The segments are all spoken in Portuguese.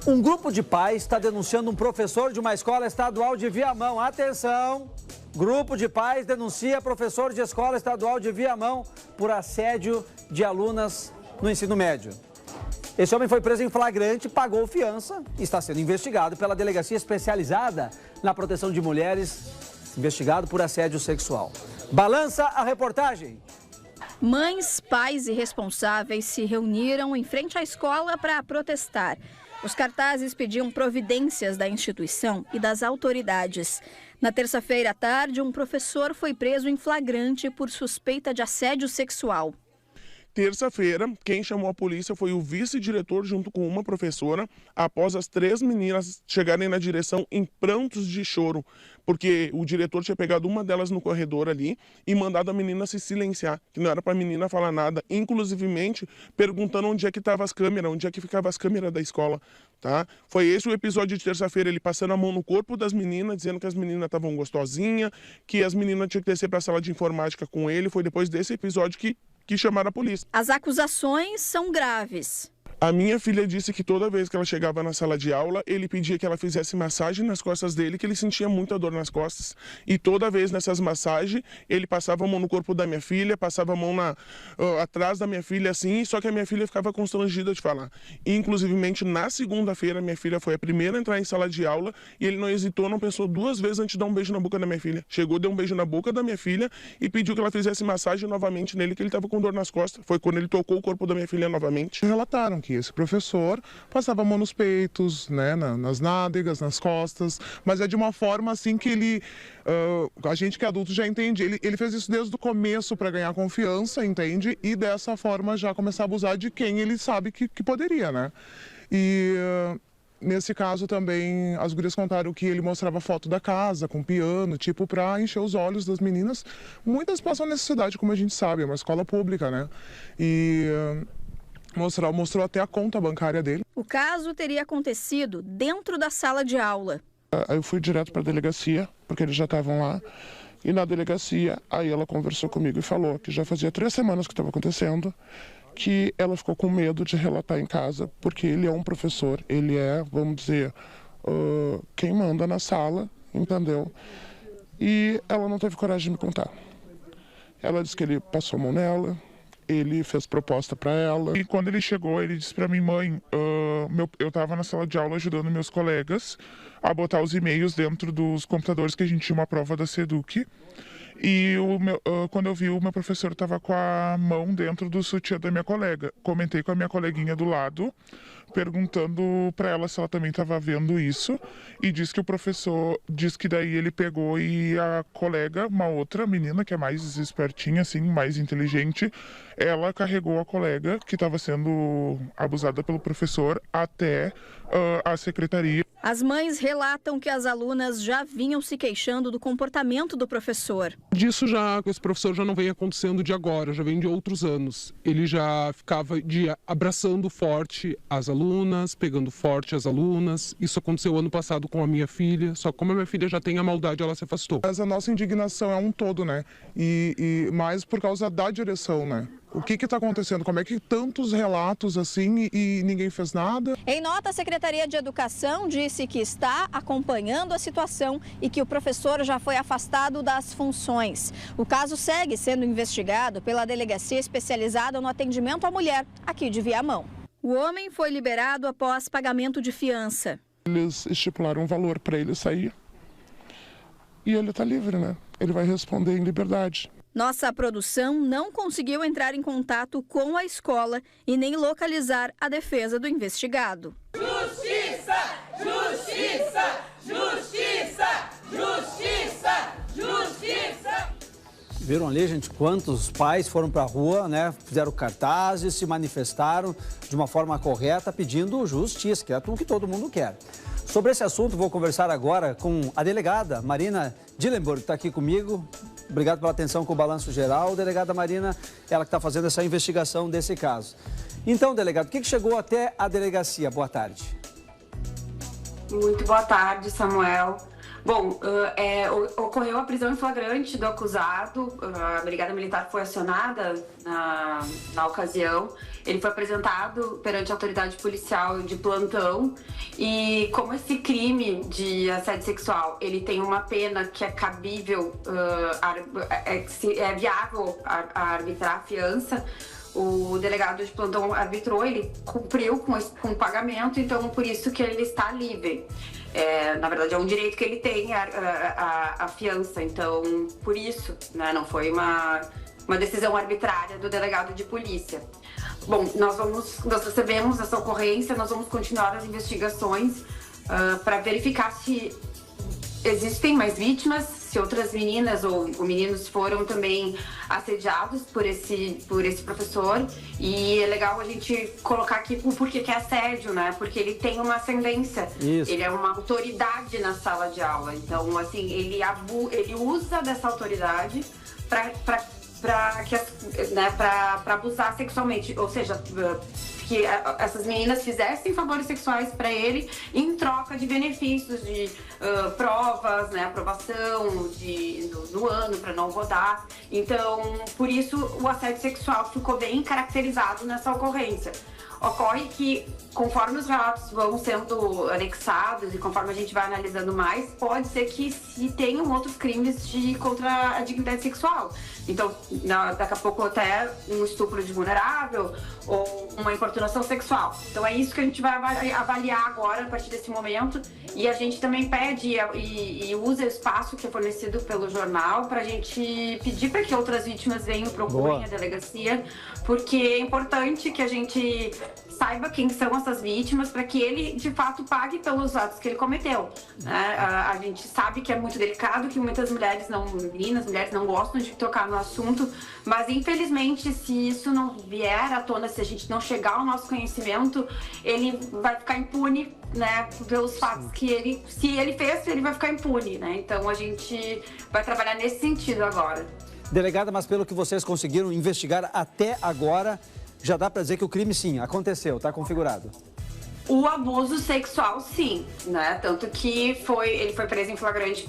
Um grupo de pais está denunciando um professor de uma escola estadual de Viamão. Atenção! Grupo de pais denuncia professor de escola estadual de Viamão por assédio de alunas no ensino médio. Esse homem foi preso em flagrante, pagou fiança e está sendo investigado pela Delegacia Especializada na Proteção de Mulheres, investigado por assédio sexual. Balança a reportagem. Mães, pais e responsáveis se reuniram em frente à escola para protestar. Os cartazes pediam providências da instituição e das autoridades. Na terça-feira à tarde, um professor foi preso em flagrante por suspeita de assédio sexual. Terça-feira, quem chamou a polícia foi o vice-diretor junto com uma professora, após as 3 meninas chegarem na direção em prantos de choro, porque o diretor tinha pegado uma delas no corredor ali e mandado a menina se silenciar, que não era para a menina falar nada, inclusivemente perguntando onde é que estavam as câmeras, onde é que ficavam as câmeras da escola, tá? Foi esse o episódio de terça-feira, ele passando a mão no corpo das meninas, dizendo que as meninas estavam gostosinhas, que as meninas tinham que descer para a sala de informática com ele. Foi depois desse episódio que chamaram a polícia. As acusações são graves. A minha filha disse que toda vez que ela chegava na sala de aula, ele pedia que ela fizesse massagem nas costas dele, que ele sentia muita dor nas costas. E toda vez nessas massagens, ele passava a mão no corpo da minha filha, passava a mão atrás da minha filha, assim, só que a minha filha ficava constrangida de falar. E, inclusivemente, na segunda-feira, minha filha foi a primeira a entrar em sala de aula e ele não hesitou, não pensou 2 vezes antes de dar um beijo na boca da minha filha. Chegou, deu um beijo na boca da minha filha e pediu que ela fizesse massagem novamente nele, que ele estava com dor nas costas. Foi quando ele tocou o corpo da minha filha novamente. Relataram que esse professor passava a mão nos peitos, né, nas nádegas, nas costas, mas é de uma forma assim que ele, a gente que é adulto já entende, ele fez isso desde o começo para ganhar confiança, entende? E dessa forma já começar a abusar de quem ele sabe que poderia, né? E nesse caso também as gurias contaram que ele mostrava foto da casa com piano, tipo para encher os olhos das meninas. Muitas passam necessidade, como a gente sabe, é uma escola pública, né? E mostrou até a conta bancária dele. O caso teria acontecido dentro da sala de aula. Aí eu fui direto para a delegacia, porque eles já estavam lá. E na delegacia, aí ela conversou comigo e falou que já fazia 3 semanas que estava acontecendo, que ela ficou com medo de relatar em casa, porque ele é um professor, ele é, vamos dizer, quem manda na sala, entendeu? E ela não teve coragem de me contar. Ela disse que ele passou a mão nela, ele fez proposta para ela. E quando ele chegou, ele disse para mim, mãe, eu estava na sala de aula ajudando meus colegas a botar os e-mails dentro dos computadores, que a gente tinha uma prova da SEDUC. E quando eu vi, o meu professor estava com a mão dentro do sutiã da minha colega. Comentei com a minha coleguinha do lado, perguntando para ela se ela também estava vendo isso. E disse que o professor, disse que daí ele pegou e a colega, uma outra menina que é mais espertinha, assim, mais inteligente, ela carregou a colega que estava sendo abusada pelo professor até a secretaria. As mães relatam que as alunas já vinham se queixando do comportamento do professor. Disso já, esse professor já não vem acontecendo de agora, já vem de outros anos. Ele já ficava abraçando forte as alunas, pegando forte as alunas. Isso aconteceu ano passado com a minha filha, só que como a minha filha já tem a maldade, ela se afastou. Mas a nossa indignação é um todo, né? E mais por causa da direção, né? O que está acontecendo? Como é que tantos relatos assim e ninguém fez nada? Em nota, a Secretaria de Educação disse que está acompanhando a situação e que o professor já foi afastado das funções. O caso segue sendo investigado pela Delegacia Especializada no Atendimento à Mulher, aqui de Viamão. O homem foi liberado após pagamento de fiança. Eles estipularam um valor para ele sair e ele está livre, né? Ele vai responder em liberdade. Nossa produção não conseguiu entrar em contato com a escola e nem localizar a defesa do investigado. Justiça! Justiça! Justiça! Justiça! Justiça! Viram ali, gente, quantos pais foram para a rua, né? Fizeram cartazes, se manifestaram de uma forma correta, pedindo justiça, que é tudo que todo mundo quer. Sobre esse assunto, vou conversar agora com a delegada Marina Dillenburg, que está aqui comigo. Obrigado pela atenção com o Balanço Geral. Delegada Marina, ela que está fazendo essa investigação desse caso. Então, delegado, o que chegou até a delegacia? Boa tarde. Muito boa tarde, Samuel. Bom, ocorreu a prisão em flagrante do acusado, a Brigada Militar foi acionada na ocasião, ele foi apresentado perante a autoridade policial de plantão e como esse crime de assédio sexual, ele tem uma pena que é cabível, é viável a arbitrar a fiança, o delegado de plantão arbitrou, ele cumpriu com o pagamento, então por isso que ele está livre. Na verdade, é um direito que ele tem, a fiança, então por isso, né, não foi uma decisão arbitrária do delegado de polícia. Bom, nós recebemos essa ocorrência, nós vamos continuar as investigações para verificar se existem mais vítimas, se outras meninas ou meninos foram também assediados por esse professor. E é legal a gente colocar aqui o porquê que é assédio, né? Porque ele tem uma ascendência. Isso. Ele é uma autoridade na sala de aula. Então, assim, ele usa dessa autoridade para abusar sexualmente. Ou seja, que essas meninas fizessem favores sexuais para ele em troca de benefícios, de provas, né, aprovação no ano para não rodar. Então, por isso o assédio sexual ficou bem caracterizado nessa ocorrência. Ocorre que, conforme os relatos vão sendo anexados e conforme a gente vai analisando mais, pode ser que se tenham outros crimes contra a dignidade sexual. Então, daqui a pouco até um estupro de vulnerável ou uma importunação sexual. Então, é isso que a gente vai avaliar agora, a partir desse momento. E a gente também pede e usa o espaço que é fornecido pelo jornal para a gente pedir para que outras vítimas venham, procurem a delegacia, porque é importante que a gente saiba quem são essas vítimas para que ele, de fato, pague pelos atos que ele cometeu. Né? A gente sabe que é muito delicado, que muitas mulheres não gostam de tocar no assunto, mas, infelizmente, se isso não vier à tona, se a gente não chegar ao nosso conhecimento, ele vai ficar impune, né, pelos fatos que se ele fez, ele vai ficar impune, né? Então, a gente vai trabalhar nesse sentido agora. Delegada, mas pelo que vocês conseguiram investigar até agora, já dá para dizer que o crime, sim, aconteceu, está configurado? O abuso sexual, sim, né? Tanto que ele foi preso em flagrante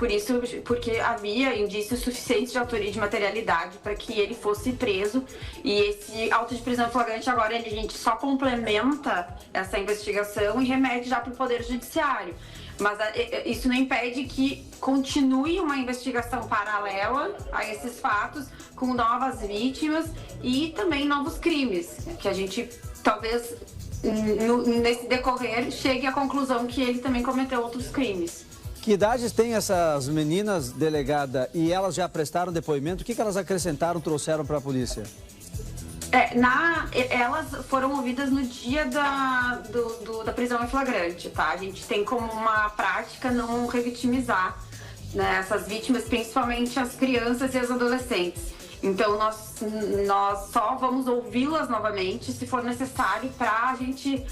porque havia indícios suficientes de autoria e de materialidade para que ele fosse preso. E esse auto de prisão em flagrante agora a gente só complementa essa investigação e remete já para o Poder Judiciário. Mas isso não impede que continue uma investigação paralela a esses fatos com novas vítimas e também novos crimes, que a gente talvez nesse decorrer chegue à conclusão que ele também cometeu outros crimes. Que idades têm essas meninas, delegada, e elas já prestaram depoimento? O que elas acrescentaram, trouxeram para a polícia? Elas foram ouvidas no dia da prisão em flagrante, tá? A gente tem como uma prática não revitimizar, né, essas vítimas, principalmente as crianças e as adolescentes. Então, nós só vamos ouvi-las novamente se for necessário para a gente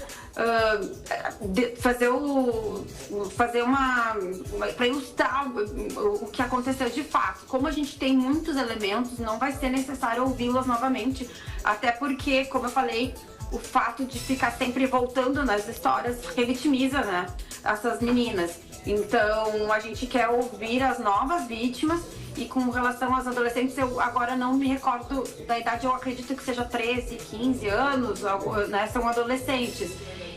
para ilustrar o que aconteceu de fato. Como a gente tem muitos elementos, não vai ser necessário ouvi-las novamente, até porque, como eu falei, o fato de ficar sempre voltando nas histórias revitimiza, né, essas meninas. Então, a gente quer ouvir as novas vítimas. E com relação às adolescentes, eu agora não me recordo da idade, eu acredito que seja 13, 15 anos, né, são adolescentes.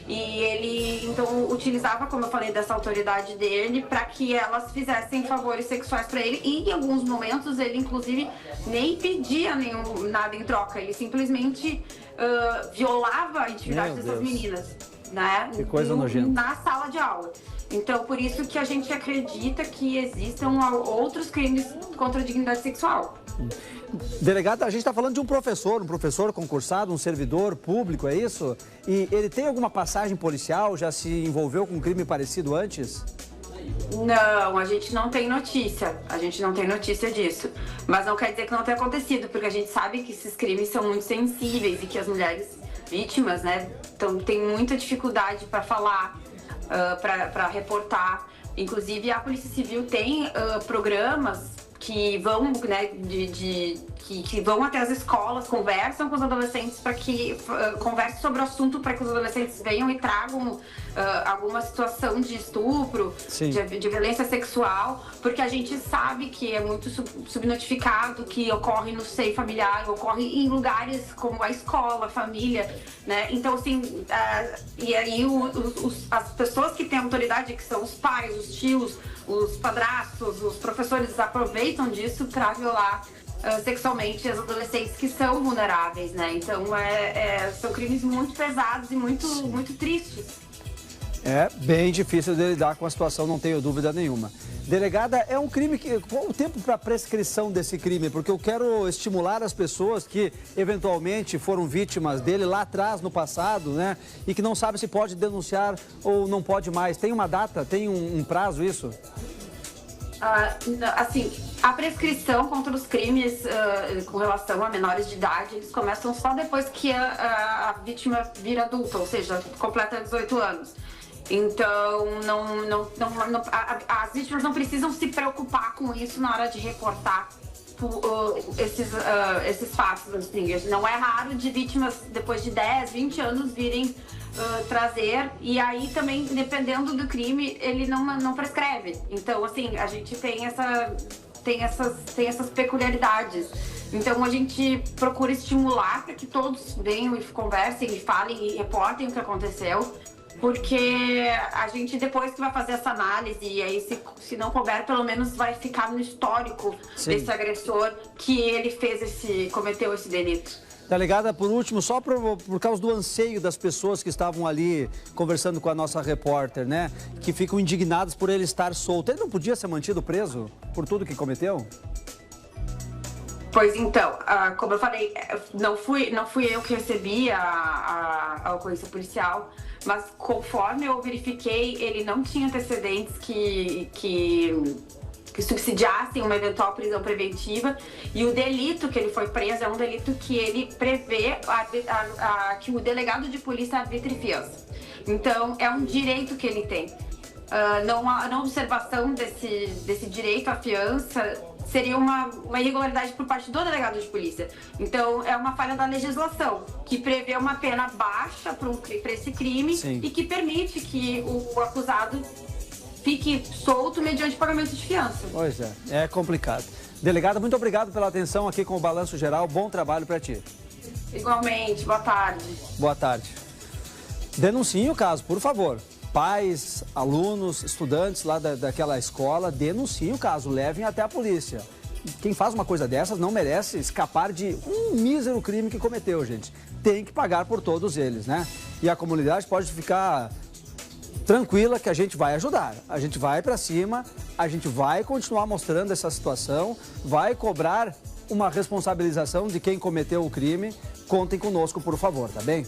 E ele, então, utilizava, como eu falei, dessa autoridade dele para que elas fizessem favores sexuais para ele. E em alguns momentos ele, inclusive, nem pedia nada em troca, ele simplesmente violava a intimidade dessas meninas, né? Que coisa nojenta. Na sala de aula. Então, por isso que a gente acredita que existam outros crimes contra a dignidade sexual. Delegada, a gente está falando de um professor concursado, um servidor público, é isso? E ele tem alguma passagem policial? Já se envolveu com um crime parecido antes? Não, a gente não tem notícia. A gente não tem notícia disso. Mas não quer dizer que não tenha acontecido, porque a gente sabe que esses crimes são muito sensíveis e que as mulheres vítimas, né, têm muita dificuldade para falar, para reportar. Inclusive, a Polícia Civil tem programas que vão, né, que vão até as escolas, conversam com os adolescentes para que conversem sobre o assunto, para que os adolescentes venham e tragam alguma situação de estupro, de violência sexual, porque a gente sabe que é muito subnotificado, que ocorre no seio familiar, ocorre em lugares como a escola, a família, né? Então, assim, e aí as pessoas que têm autoridade, que são os pais, os tios, os padrastos, os professores, aproveitam disso para violar sexualmente as adolescentes que são vulneráveis, né? Então, são crimes muito pesados e muito tristes. É bem difícil de lidar com a situação, não tenho dúvida nenhuma. Delegada, é um crime que... Qual o tempo para prescrição desse crime? Porque eu quero estimular as pessoas que eventualmente foram vítimas dele lá atrás, no passado, né? E que não sabem se pode denunciar ou não pode mais. Tem uma data? Tem um prazo isso? Assim, a prescrição contra os crimes com relação a menores de idade, eles começam só depois que a vítima vira adulta, ou seja, completa 18 anos. Então, as vítimas não precisam se preocupar com isso na hora de reportar esses fatos. Assim. Não é raro de vítimas, depois de 10, 20 anos, virem trazer, e aí também, dependendo do crime, ele não prescreve. Então, assim, a gente tem essas peculiaridades. Então, a gente procura estimular para que todos venham e conversem e falem e reportem o que aconteceu, porque a gente, depois que vai fazer essa análise, e aí se não couber, pelo menos vai ficar no histórico desse agressor que ele cometeu esse delito. Delegada, por último, só por causa do anseio das pessoas que estavam ali conversando com a nossa repórter, né? Que ficam indignadas por ele estar solto. Ele não podia ser mantido preso por tudo que cometeu? Pois então, como eu falei, não fui eu que recebi a ocorrência policial, mas conforme eu verifiquei, ele não tinha antecedentes que subsidiassem uma eventual prisão preventiva, e o delito que ele foi preso é um delito que ele prevê que o delegado de polícia arbitre fiança. Então, é um direito que ele tem. Não observação desse direito à fiança seria uma irregularidade por parte do delegado de polícia. Então, é uma falha da legislação, que prevê uma pena baixa para esse crime e que permite que o acusado fique solto mediante pagamento de fiança. Pois é complicado. Delegada, muito obrigado pela atenção aqui com o Balanço Geral. Bom trabalho para ti. Igualmente, boa tarde. Boa tarde. Denunciem o caso, por favor. Pais, alunos, estudantes lá daquela escola, denunciem o caso, levem até a polícia. Quem faz uma coisa dessas não merece escapar de um mísero crime que cometeu, gente. Tem que pagar por todos eles, né? E a comunidade pode ficar tranquila que a gente vai ajudar. A gente vai para cima, a gente vai continuar mostrando essa situação, vai cobrar uma responsabilização de quem cometeu o crime. Contem conosco, por favor, tá bem?